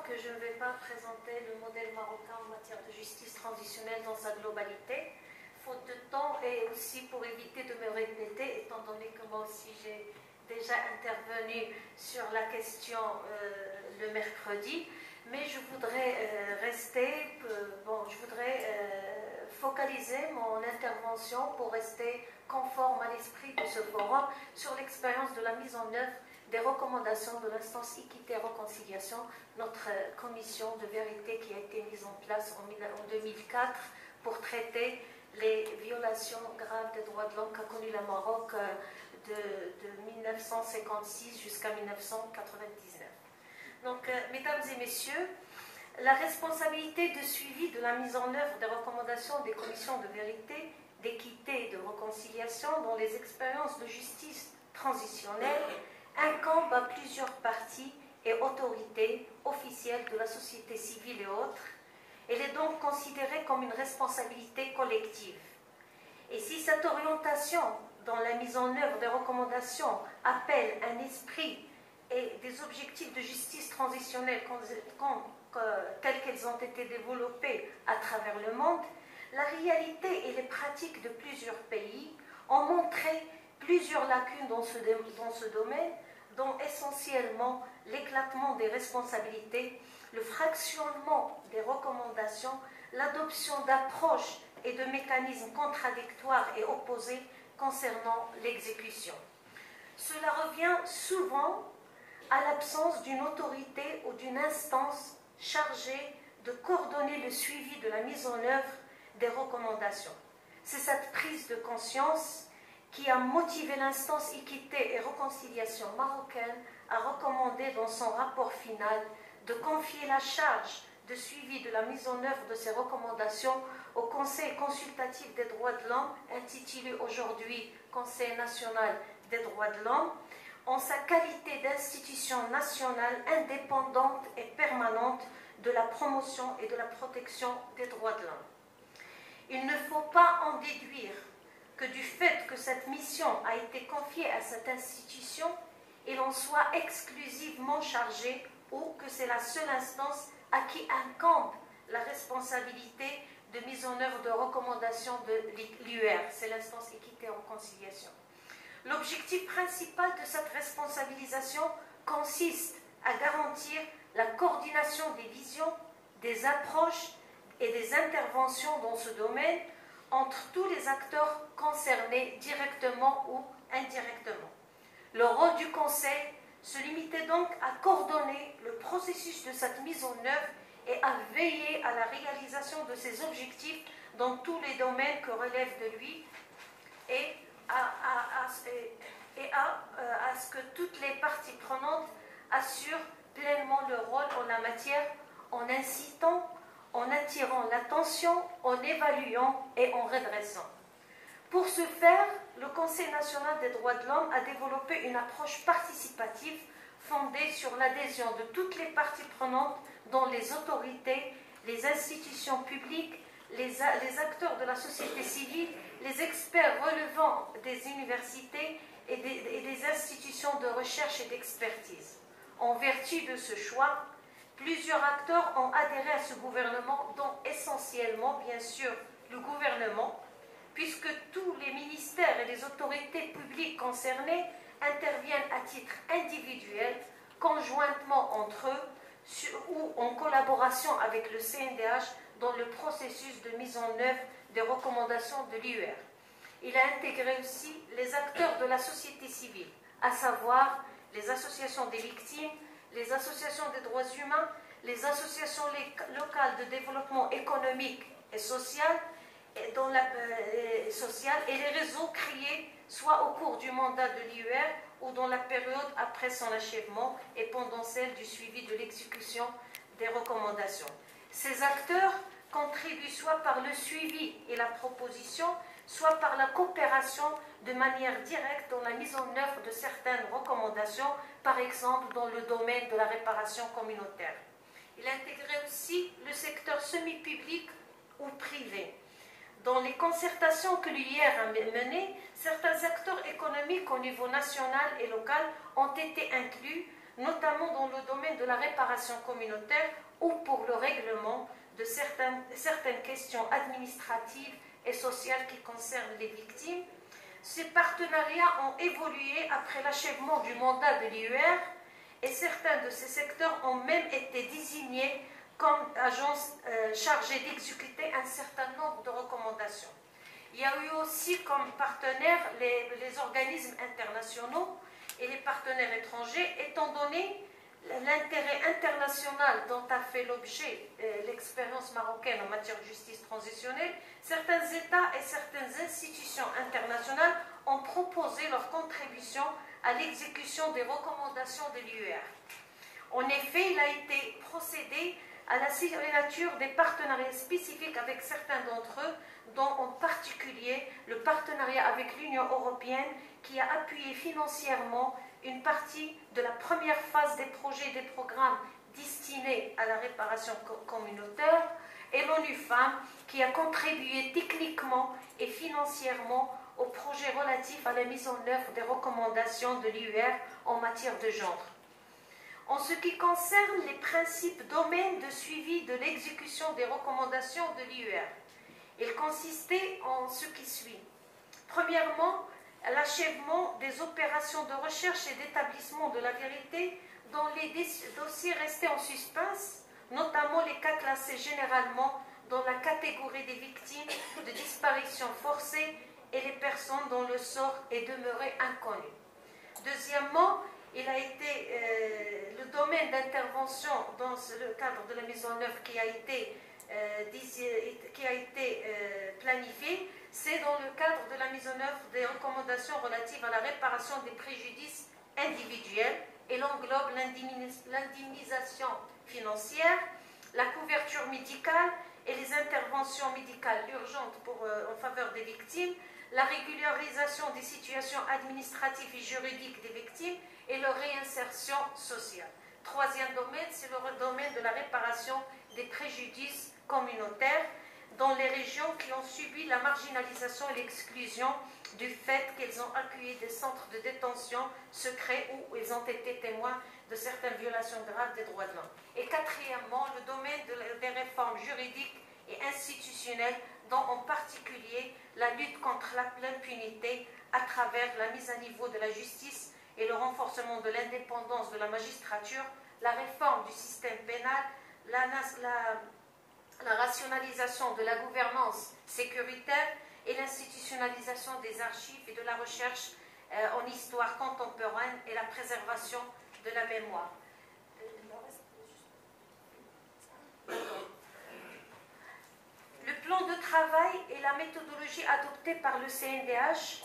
que je ne vais pas présenter le modèle marocain en matière de justice transitionnelle dans sa globalité, faute de temps et aussi pour éviter de me répéter, étant donné que moi aussi j'ai déjà intervenu sur la question le mercredi, mais je voudrais focaliser mon intervention pour rester conforme à l'esprit de ce forum sur l'expérience de la mise en œuvre des recommandations de l'instance Équité et Réconciliation, notre commission de vérité qui a été mise en place en 2004 pour traiter les violations graves des droits de l'homme qu'a connu le Maroc de 1956 jusqu'à 1999. Donc, mesdames et messieurs, la responsabilité de suivi de la mise en œuvre des recommandations des commissions de vérité, d'équité et de réconciliation dans les expériences de justice transitionnelle incombe à plusieurs parties et autorités officielles de la société civile et autres. Elle est donc considérée comme une responsabilité collective. Et si cette orientation dans la mise en œuvre des recommandations appelle un esprit et des objectifs de justice transitionnelle tels qu'elles ont été développés à travers le monde, la réalité et les pratiques de plusieurs pays ont montré plusieurs lacunes dans ce domaine, dont essentiellement l'éclatement des responsabilités, le fractionnement des recommandations, l'adoption d'approches et de mécanismes contradictoires et opposés concernant l'exécution. Cela revient souvent à l'absence d'une autorité ou d'une instance chargée de coordonner le suivi de la mise en œuvre des recommandations. C'est cette prise de conscience qui a motivé l'instance Équité et Réconciliation marocaine à recommander dans son rapport final de confier la charge de suivi de la mise en œuvre de ces recommandations au Conseil consultatif des droits de l'homme, intitulé aujourd'hui Conseil national des droits de l'homme, en sa qualité d'institution nationale indépendante et permanente de la promotion et de la protection des droits de l'homme. Il ne faut pas en déduire que du fait que cette mission a été confiée à cette institution, il en soit exclusivement chargé ou que c'est la seule instance à qui incombe la responsabilité de mise en œuvre de recommandations de l'UR, c'est l'instance Équité et Réconciliation. L'objectif principal de cette responsabilisation consiste à garantir la coordination des visions, des approches et des interventions dans ce domaine entre tous les acteurs concernés directement ou indirectement. Le rôle du Conseil se limitait donc à coordonner le processus de cette mise en œuvre et à veiller à la réalisation de ses objectifs dans tous les domaines que relève de lui et à ce que toutes les parties prenantes assurent pleinement leur rôle en la matière en incitant, en attirant l'attention, en évaluant et en redressant. Pour ce faire, le Conseil national des droits de l'homme a développé une approche participative fondée sur l'adhésion de toutes les parties prenantes, dont les autorités, les institutions publiques, les acteurs de la société civile, les experts relevant des universités et des institutions de recherche et d'expertise. En vertu de ce choix, plusieurs acteurs ont adhéré à ce gouvernement, dont essentiellement, bien sûr, le gouvernement, puisque tous les ministères et les autorités publiques concernées interviennent à titre individuel, conjointement entre eux, ou en collaboration avec le CNDH dans le processus de mise en œuvre des recommandations de l'UR. Il a intégré aussi les acteurs de la société civile, à savoir les associations des victimes, les associations des droits humains, les associations locales de développement économique et social, et les réseaux créés soit au cours du mandat de l'UR ou dans la période après son achèvement et pendant celle du suivi de l'exécution des recommandations. Ces acteurs contribuent soit par le suivi et la proposition, soit par la coopération de manière directe dans la mise en œuvre de certaines recommandations, par exemple dans le domaine de la réparation communautaire. Il a intégré aussi le secteur semi-public ou privé. Dans les concertations que l'UIR a menées, certains acteurs économiques au niveau national et local ont été inclus, notamment dans le domaine de la la réparation communautaire ou pour le règlement de certaines questions administratives et sociales qui concernent les victimes. Ces partenariats ont évolué après l'achèvement du mandat de l'IUR et certains de ces secteurs ont même été désignés comme agences chargées d'exécuter un certain nombre de recommandations. Il y a eu aussi comme partenaires les organismes internationaux et les partenaires étrangers, étant donné l'intérêt international dont a fait l'objet l'expérience marocaine en matière de justice transitionnelle. Certains États et certaines institutions internationales ont proposé leur contribution à l'exécution des recommandations de l'IUR. En effet, il a été procédé à la signature des partenariats spécifiques avec certains d'entre eux, dont en particulier le partenariat avec l'Union européenne qui a appuyé financièrement une partie de la première phase des projets et des programmes destinés à la réparation communautaire, et l'ONU Femmes qui a contribué techniquement et financièrement aux projets relatifs à la mise en œuvre des recommandations de l'IUR en matière de genre. En ce qui concerne les principes domaines de suivi de l'exécution des recommandations de l'IUR, il consistait en ce qui suit. Premièrement, l'achèvement des opérations de recherche et d'établissement de la vérité dans les dossiers restés en suspens, notamment les cas classés généralement dans la catégorie des victimes de disparition forcée et les personnes dont le sort est demeuré inconnu. Deuxièmement, il a été le domaine d'intervention dans le cadre de la mise en œuvre qui a été planifié, c'est dans le cadre de la mise en œuvre des recommandations relatives à la réparation des préjudices individuels et l'englobe l'indemnisation financière, la couverture médicale et les interventions médicales urgentes en faveur des victimes, la régularisation des situations administratives et juridiques des victimes et leur réinsertion sociale. Troisième domaine, c'est le domaine de la réparation des préjudices communautaires dans les régions qui ont subi la marginalisation et l'exclusion du fait qu'elles ont accueilli des centres de détention secrets où ils ont été témoins de certaines violations graves des droits de l'homme. Et quatrièmement, le domaine des réformes juridiques et institutionnelles, dont en particulier la lutte contre l'impunité à travers la mise à niveau de la justice et le renforcement de l'indépendance de la magistrature, la réforme du système pénal, la rationalisation de la gouvernance sécuritaire et l'institutionnalisation des archives et de la recherche en histoire contemporaine et la préservation de la mémoire. Le plan de travail et la méthodologie adoptée par le CNDH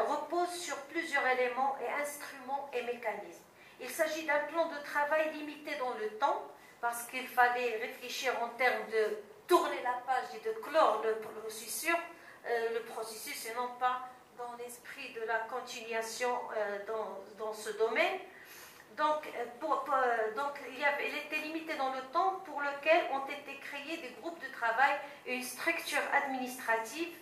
reposent sur plusieurs éléments et instruments et mécanismes. Il s'agit d'un plan de travail limité dans le temps, parce qu'il fallait réfléchir en termes de tourner la page et de clore le processus et non pas dans l'esprit de la continuation dans ce domaine. Donc, il était limité dans le temps pour lequel ont été créés des groupes de travail et une structure administrative.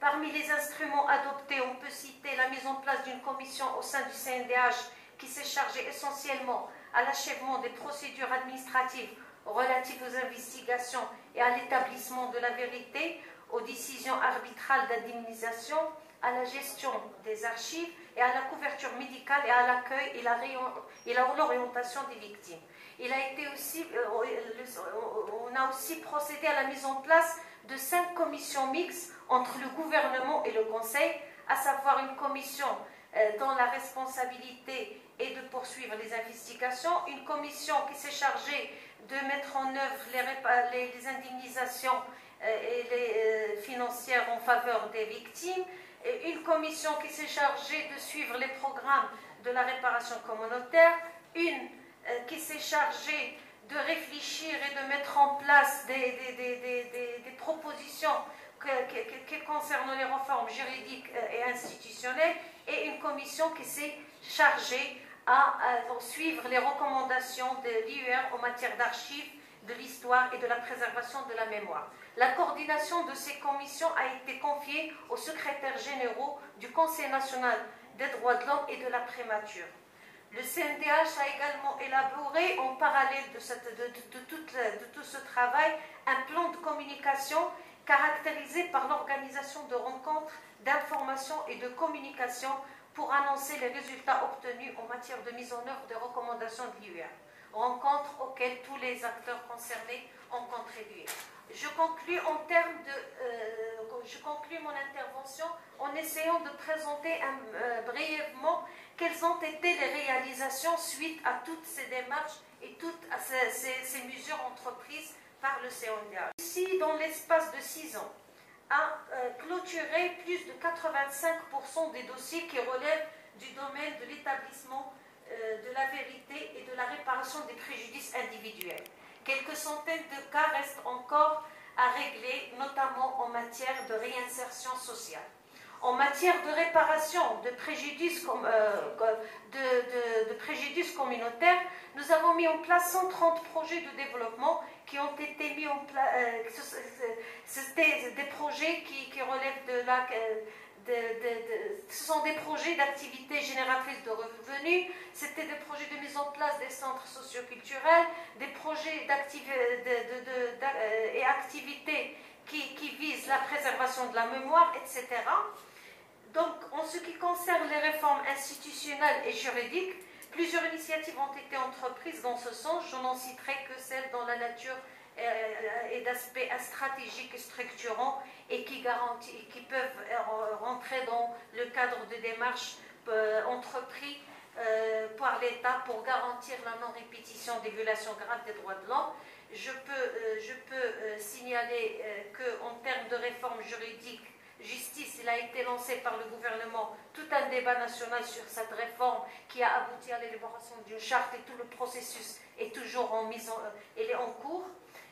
Parmi les instruments adoptés, on peut citer la mise en place d'une commission au sein du CNDH qui s'est chargée essentiellement à l'achèvement des procédures administratives relatives aux investigations et à l'établissement de la vérité, aux décisions arbitrales d'indemnisation, à la gestion des archives et à la couverture médicale et à l'accueil et l'orientation des victimes. On a aussi procédé à la mise en place de 5 commissions mixtes entre le gouvernement et le Conseil, à savoir une commission dont la responsabilité est de poursuivre les investigations, une commission qui s'est chargée de mettre en œuvre les indemnisations financières en faveur des victimes, et une commission qui s'est chargée de suivre les programmes de la réparation communautaire, une qui s'est chargée de réfléchir et de mettre en place des propositions qui concernent les réformes juridiques et institutionnelles, et une commission qui s'est chargée à suivre les recommandations de l'IUR en matière d'archives, de l'histoire et de la préservation de la mémoire. La coordination de ces commissions a été confiée aux secrétaires généraux du Conseil national des droits de l'homme et de la primature. Le CNDH a également élaboré, en parallèle de tout ce travail, un plan de communication caractérisé par l'organisation de rencontres d'information et de communication pour annoncer les résultats obtenus en matière de mise en œuvre des recommandations de l'IUA, rencontres auxquelles tous les acteurs concernés ont contribué. Je conclus mon intervention en essayant de présenter brièvement quelles ont été les réalisations suite à toutes ces démarches et toutes ces mesures entreprises par le CNDH. Ici, dans l'espace de 6 ans, a clôturé plus de 85% des dossiers qui relèvent du domaine de l'établissement de la vérité et de la réparation des préjudices individuels. Quelques centaines de cas restent encore à régler, notamment en matière de réinsertion sociale. En matière de réparation de préjudices communautaires, nous avons mis en place 130 projets de développement qui ont été mis en place. C'était des projets qui relèvent de la... ce sont des projets d'activités génératrices de revenus, c'était des projets de mise en place des centres socioculturels, des projets et activités qui visent la préservation de la mémoire, etc. Donc, en ce qui concerne les réformes institutionnelles et juridiques, plusieurs initiatives ont été entreprises dans ce sens. Je n'en citerai que celles dont la nature et d'aspects stratégiques et structurants et qui peuvent rentrer dans le cadre de démarches entreprises par l'État pour garantir la non-répétition des violations graves des droits de l'homme. Je peux signaler qu'en termes de réforme juridique, justice, il a été lancé par le gouvernement tout un débat national sur cette réforme qui a abouti à l'élaboration d'une charte et tout le processus est toujours en cours.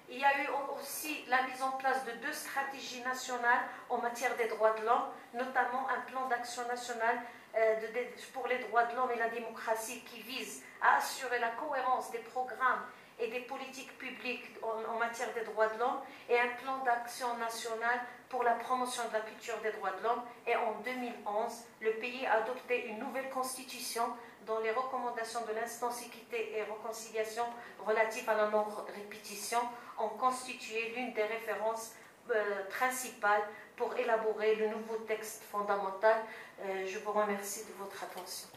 Il y a eu aussi la mise en place de 2 stratégies nationales en matière des droits de l'homme, notamment un plan d'action national pour les droits de l'homme et la démocratie qui vise à assurer la cohérence des programmes et des politiques publiques en matière des droits de l'homme et un plan d'action national pour la promotion de la culture des droits de l'homme. Et en 2011, le pays a adopté une nouvelle constitution dont les recommandations de l'instance équité et réconciliation relatives à la non-répétition ont constitué l'une des références principales pour élaborer le nouveau texte fondamental. Je vous remercie de votre attention.